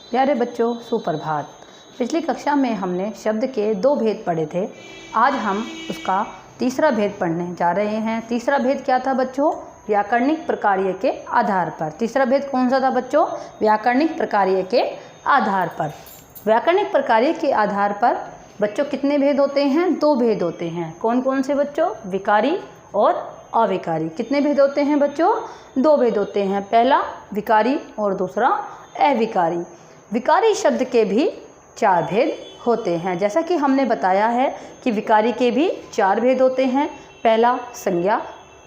प्यारे बच्चों, सुप्रभात। पिछली कक्षा में हमने शब्द के 2 भेद पढ़े थे। आज हम उसका तीसरा भेद पढ़ने जा रहे हैं। तीसरा भेद क्या था बच्चों? व्याकरणिक प्रकार्य के आधार पर। तीसरा भेद कौन सा था बच्चों? व्याकरणिक प्रकार्य के आधार पर। व्याकरणिक प्रकार्य के आधार पर बच्चों कितने भेद होते हैं? 2 भेद होते हैं। कौन कौन से बच्चों? विकारी और अविकारी। कितने भेद होते हैं बच्चों? 2 भेद होते हैं। पहला विकारी और दूसरा अविकारी। विकारी शब्द के भी 4 भेद होते हैं। जैसा कि हमने बताया है कि विकारी के भी 4 भेद होते हैं। पहला संज्ञा,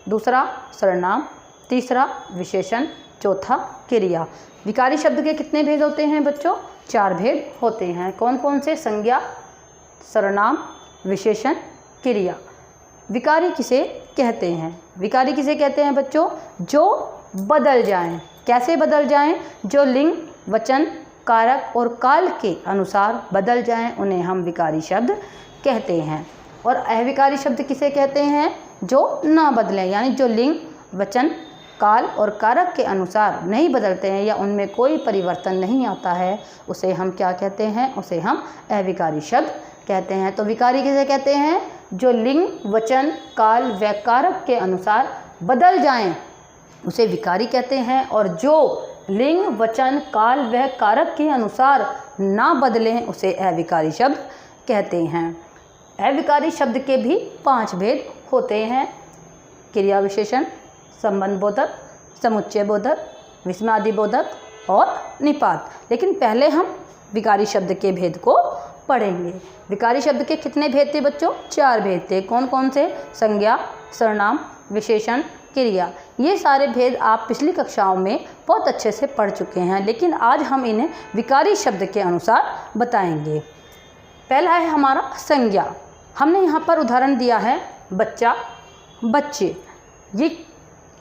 दूसरा सर्वनाम, तीसरा विशेषण, चौथा क्रिया। विकारी शब्द के कितने भेद होते हैं बच्चों? 4 भेद होते हैं। कौन कौन से? संज्ञा, सर्वनाम, विशेषण, क्रिया। विकारी किसे कहते हैं? विकारी किसे कहते हैं बच्चों? जो बदल जाएं। कैसे बदल जाएं? जो लिंग, वचन, कारक और काल के अनुसार बदल जाएं, उन्हें हम विकारी शब्द कहते हैं। और अविकारी शब्द किसे कहते हैं? जो ना बदलें, यानी जो लिंग, वचन, काल और कारक के अनुसार नहीं बदलते हैं या उनमें कोई परिवर्तन नहीं आता है, उसे हम क्या कहते हैं? उसे हम अविकारी शब्द कहते हैं। तो विकारी किसे कहते हैं? जो लिंग, वचन, काल व कारक के अनुसार बदल जाएं, उसे विकारी कहते हैं। और जो लिंग, वचन, काल व कारक के अनुसार ना बदलें, उसे अविकारी शब्द कहते हैं। अविकारी शब्द के भी 5 भेद होते हैं। क्रिया विशेषण, संबंध बोधक, समुच्चय बोधक, विस्मयादि बोधक और निपात। लेकिन पहले हम विकारी शब्द के भेद को पढ़ेंगे। विकारी शब्द के कितने भेद थे बच्चों? 4 भेद थे। कौन कौन से? संज्ञा, सर्वनाम, विशेषण, क्रिया। ये सारे भेद आप पिछली कक्षाओं में बहुत अच्छे से पढ़ चुके हैं, लेकिन आज हम इन्हें विकारी शब्द के अनुसार बताएंगे। पहला है हमारा संज्ञा। हमने यहाँ पर उदाहरण दिया है बच्चा, बच्चे। ये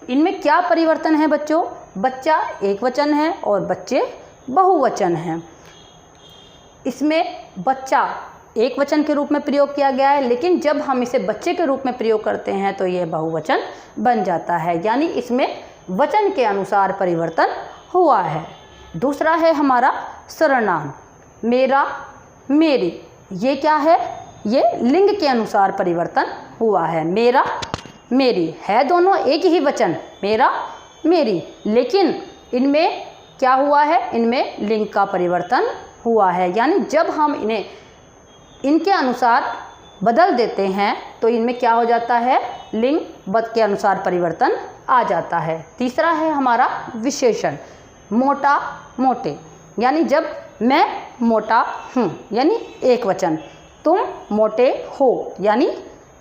इनमें क्या परिवर्तन है बच्चों? बच्चा एक वचन है और बच्चे बहुवचन हैं। इसमें बच्चा एक वचन के रूप में प्रयोग किया गया है, लेकिन जब हम इसे बच्चे के रूप में प्रयोग करते हैं तो यह बहुवचन बन जाता है, यानी इसमें वचन के अनुसार परिवर्तन हुआ है। दूसरा है हमारा सर्वनाम। मेरा, मेरी। ये क्या है? ये लिंग के अनुसार परिवर्तन हुआ है। मेरा, मेरी है दोनों एक ही वचन, मेरा, मेरी, लेकिन इनमें क्या हुआ है? इनमें लिंग का परिवर्तन हुआ है, यानी जब हम इन्हें इनके अनुसार बदल देते हैं तो इनमें क्या हो जाता है? लिंग बद के अनुसार परिवर्तन आ जाता है। तीसरा है हमारा विशेषण। मोटा, मोटे, यानी जब मैं मोटा हूँ, यानी एक वचन, तुम मोटे हो, यानी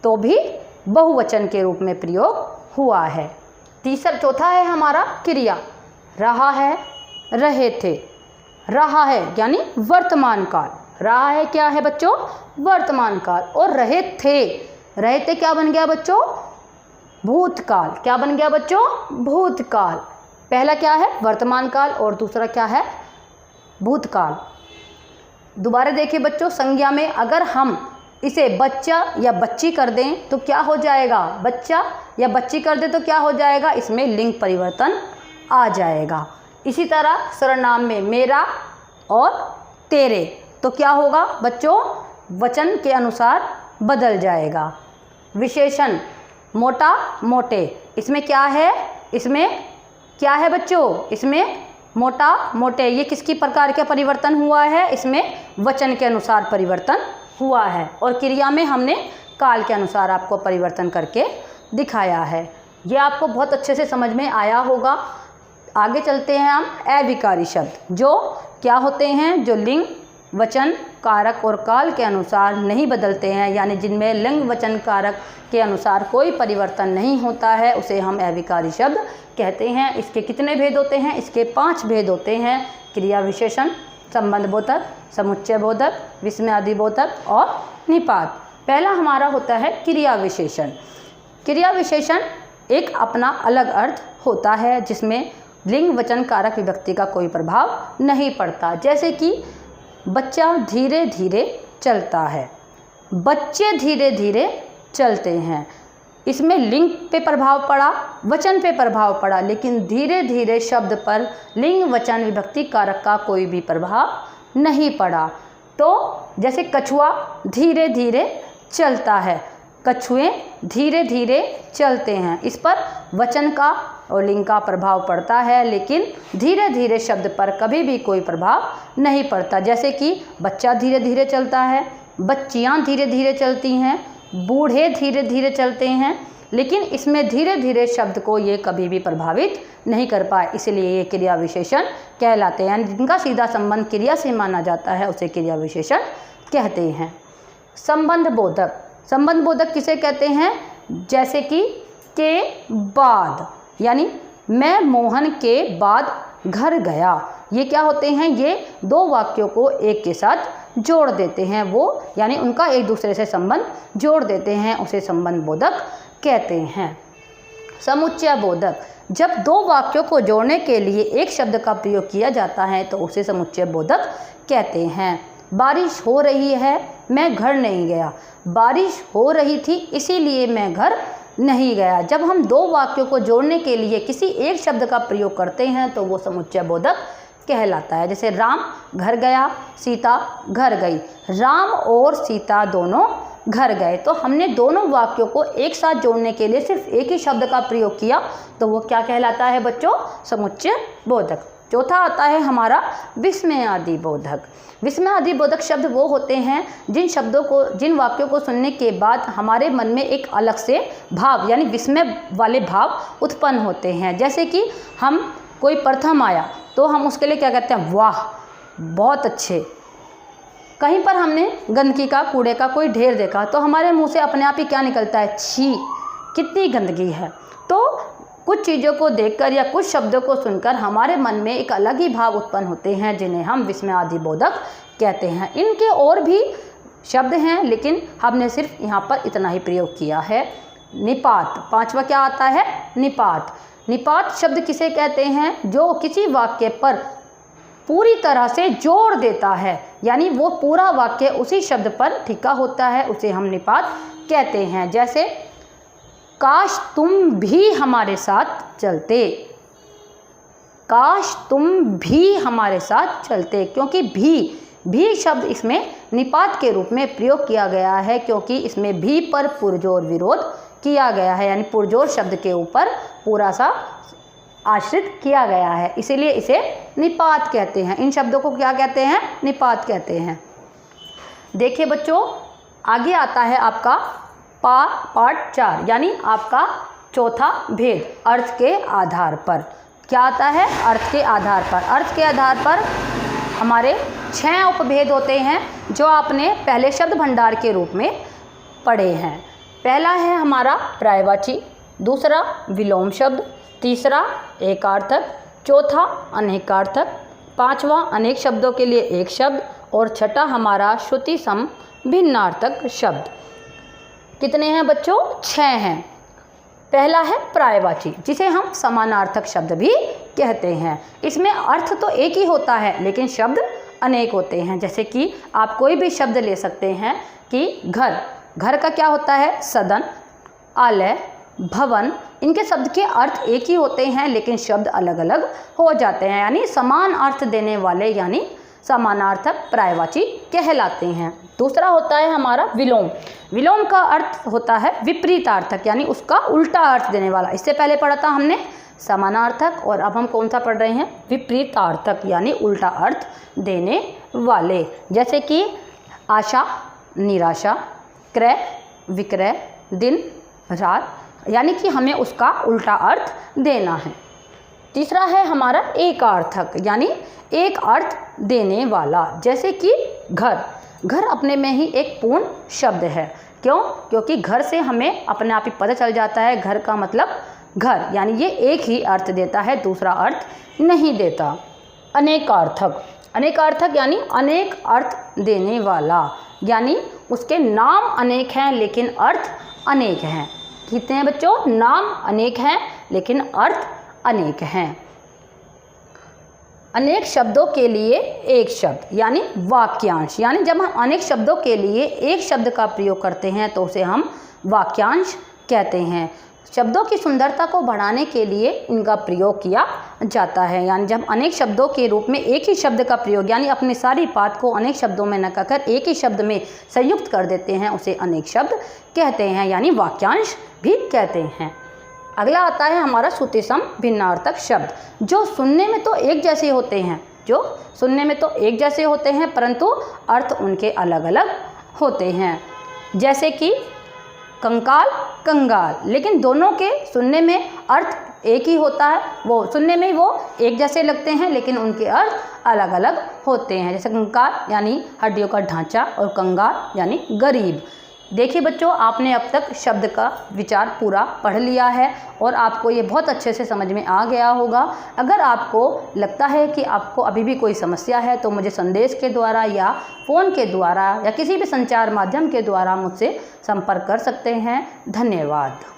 तो भी बहुवचन के रूप में प्रयोग हुआ है। चौथा है हमारा क्रिया। रहा है, रहे थे। रहा है यानी वर्तमान काल। रहा है क्या है बच्चों? वर्तमान काल। और रहे थे, रहे थे क्या बन गया बच्चों? भूतकाल। क्या बन गया बच्चों? भूतकाल। पहला क्या है? वर्तमान काल और दूसरा क्या है? भूतकाल। दोबारा देखिए बच्चों, संज्ञा में अगर हम इसे बच्चा या बच्ची कर दें तो क्या हो जाएगा? बच्चा या बच्ची कर दें तो क्या हो जाएगा? इसमें लिंग परिवर्तन आ जाएगा। इसी तरह सर्वनाम में मेरा और तेरे, तो क्या होगा बच्चों? वचन के अनुसार बदल जाएगा। विशेषण, मोटा, मोटे। इसमें क्या है? इसमें क्या है बच्चों? इसमें मोटा, मोटे। ये किसकी प्रकार का परिवर्तन हुआ है? इसमें वचन के अनुसार परिवर्तन हुआ है। और क्रिया में हमने काल के अनुसार आपको परिवर्तन करके दिखाया है। ये आपको बहुत अच्छे से समझ में आया होगा। आगे चलते हैं हम अविकारी शब्द, जो क्या होते हैं? जो लिंग, वचन, कारक और काल के अनुसार नहीं बदलते हैं, यानी जिनमें लिंग, वचन, कारक के अनुसार कोई परिवर्तन नहीं होता है, उसे हम अविकारी शब्द कहते हैं। इसके कितने भेद होते हैं? इसके 5 भेद होते हैं। क्रिया विशेषण, संबंध बोधक, समुच्चय बोधक, विस्मयादि बोधक और निपात। पहला हमारा होता है क्रिया विशेषण। क्रिया विशेषण एक अपना अलग अर्थ होता है, जिसमें लिंग, वचन, कारक, विभक्ति का कोई प्रभाव नहीं पड़ता। जैसे कि बच्चा धीरे धीरे चलता है, बच्चे धीरे धीरे चलते हैं। इसमें लिंग पे प्रभाव पड़ा, वचन पे प्रभाव पड़ा, लेकिन धीरे धीरे शब्द पर लिंग वचन विभक्ति कारक का कोई भी प्रभाव नहीं पड़ा। तो जैसे कछुआ धीरे धीरे चलता है, कछुए धीरे धीरे चलते हैं, इस पर वचन का और लिंग का प्रभाव पड़ता है, लेकिन धीरे धीरे शब्द पर कभी भी कोई प्रभाव नहीं पड़ता। जैसे कि बच्चा धीरे धीरे चलता है, बच्चियाँ धीरे धीरे चलती हैं, बूढ़े धीरे धीरे चलते हैं, लेकिन इसमें धीरे धीरे शब्द को ये कभी भी प्रभावित नहीं कर पाए, इसलिए ये क्रिया विशेषण कहलाते हैं। जिनका सीधा संबंध क्रिया से माना जाता है उसे क्रिया विशेषण कहते हैं। संबंध बोधक, संबंध बोधक किसे कहते हैं? जैसे कि के बाद, यानी मैं मोहन के बाद घर गया, ये क्या होते हैं? ये दो वाक्यों को एक के साथ जोड़ देते हैं, वो यानी उनका एक दूसरे से संबंध जोड़ देते हैं, उसे संबंध बोधक कहते हैं। समुच्चय बोधक, जब दो वाक्यों को जोड़ने के लिए एक शब्द का प्रयोग किया जाता है तो उसे समुच्चय बोधक कहते हैं। बारिश हो रही है, मैं घर नहीं गया, बारिश हो रही थी इसीलिए मैं घर नहीं गया। जब हम दो वाक्यों को जोड़ने के लिए किसी एक शब्द का प्रयोग करते हैं तो वो समुच्चय बोधक कहलाता है। जैसे राम घर गया, सीता घर गई, राम और सीता दोनों घर गए, तो हमने दोनों वाक्यों को एक साथ जोड़ने के लिए सिर्फ एक ही शब्द का प्रयोग किया, तो वो क्या कहलाता है बच्चों? समुच्चय बोधक। चौथा आता है हमारा विस्मयादि बोधक। विस्मयादि बोधक शब्द वो होते हैं जिन शब्दों को, जिन वाक्यों को सुनने के बाद हमारे मन में एक अलग से भाव यानी विस्मय वाले भाव उत्पन्न होते हैं। जैसे कि हम कोई प्रथम आया तो हम उसके लिए क्या कहते हैं? वाह, बहुत अच्छे। कहीं पर हमने गंदगी का, कूड़े का कोई ढेर देखा तो हमारे मुंह से अपने आप ही क्या निकलता है? छी, कितनी गंदगी है। तो कुछ चीज़ों को देखकर या कुछ शब्दों को सुनकर हमारे मन में एक अलग ही भाव उत्पन्न होते हैं, जिन्हें हम विस्मयादि बोधक कहते हैं। इनके और भी शब्द हैं, लेकिन हमने सिर्फ यहाँ पर इतना ही प्रयोग किया है। निपात, पांचवा क्या आता है? निपात। निपात शब्द किसे कहते हैं? जो किसी वाक्य पर पूरी तरह से जोड़ देता है, यानी वो पूरा वाक्य उसी शब्द पर टिका होता है, उसे हम निपात कहते हैं। जैसे काश तुम भी हमारे साथ चलते, काश तुम भी हमारे साथ चलते, क्योंकि भी शब्द इसमें निपात के रूप में प्रयोग किया गया है, क्योंकि इसमें भी पर पुरजोर विरोध किया गया है, यानी पुरजोर शब्द के ऊपर पूरा सा आश्रित किया गया है, इसीलिए इसे निपात कहते हैं। इन शब्दों को क्या कहते हैं? निपात कहते हैं। देखिए बच्चों, आगे आता है आपका पार्ट 4, यानी आपका चौथा भेद, अर्थ के आधार पर। क्या आता है? अर्थ के आधार पर। अर्थ के आधार पर हमारे 6 उपभेद होते हैं जो आपने पहले शब्द भंडार के रूप में पढ़े हैं। पहला है हमारा पर्यायवाची, दूसरा विलोम शब्द, तीसरा एकार्थक, चौथा अनेकार्थक, पांचवा अनेक शब्दों के लिए एक शब्द, और छठा हमारा श्रुति सम भिन्नार्थक शब्द। कितने हैं बच्चों? 6 हैं। पहला है पर्यायवाची, जिसे हम समानार्थक शब्द भी कहते हैं। इसमें अर्थ तो एक ही होता है लेकिन शब्द अनेक होते हैं। जैसे कि आप कोई भी शब्द ले सकते हैं कि घर, घर का क्या होता है? सदन, आलय, भवन, इनके शब्द के अर्थ एक ही होते हैं लेकिन शब्द अलग अलग हो जाते हैं, यानी समान अर्थ देने वाले यानी समानार्थक पर्यायवाची कहलाते हैं। दूसरा होता है हमारा विलोम। विलोम का अर्थ होता है विपरीतार्थक, यानी उसका उल्टा अर्थ देने वाला। इससे पहले पढ़ा था हमने समानार्थक, और अब हम कौन सा पढ़ रहे हैं? विपरीतार्थक, यानी उल्टा अर्थ देने वाले। जैसे कि आशा, निराशा, क्रय, विक्रय, दिन, रात, यानी कि हमें उसका उल्टा अर्थ देना है। तीसरा है हमारा एकार्थक, यानी एक अर्थ देने वाला। जैसे कि घर, घर अपने में ही एक पूर्ण शब्द है। क्यों? क्योंकि घर से हमें अपने आप ही पता चल जाता है घर का मतलब घर, यानी ये एक ही अर्थ देता है, दूसरा अर्थ नहीं देता। अनेकार्थक, अनेकार्थक यानी अनेक अर्थ देने वाला, यानी उसके नाम अनेक हैं लेकिन अर्थ अनेक हैं। कितने हैं बच्चों? नाम अनेक हैं लेकिन अर्थ अनेक हैं। अनेक शब्दों के लिए एक शब्द, यानी वाक्यांश, यानी जब हम अनेक शब्दों के लिए एक शब्द का प्रयोग करते हैं तो उसे हम वाक्यांश कहते हैं। शब्दों की सुंदरता को बढ़ाने के लिए इनका प्रयोग किया जाता है। यानी जब अनेक शब्दों के रूप में एक ही शब्द का प्रयोग, यानी अपनी सारी बात को अनेक शब्दों में न कहकर एक ही शब्द में संयुक्त कर देते हैं, उसे अनेक शब्द कहते हैं, यानी वाक्यांश भी कहते हैं। अगला आता है हमारा श्रुतिसम भिन्नार्थक शब्द, जो सुनने में तो एक जैसे होते हैं, परंतु अर्थ उनके अलग अलग होते हैं। जैसे कि कंकाल, कंगाल, लेकिन दोनों के सुनने में अर्थ एक ही होता है, वो सुनने में वो एक जैसे लगते हैं, लेकिन उनके अर्थ अलग अलग होते हैं। जैसे कंकाल यानी हड्डियों का ढांचा और कंगाल यानी गरीब। देखिए बच्चों, आपने अब तक शब्द का विचार पूरा पढ़ लिया है और आपको ये बहुत अच्छे से समझ में आ गया होगा। अगर आपको लगता है कि आपको अभी भी कोई समस्या है तो मुझे संदेश के द्वारा या फ़ोन के द्वारा या किसी भी संचार माध्यम के द्वारा मुझसे संपर्क कर सकते हैं। धन्यवाद।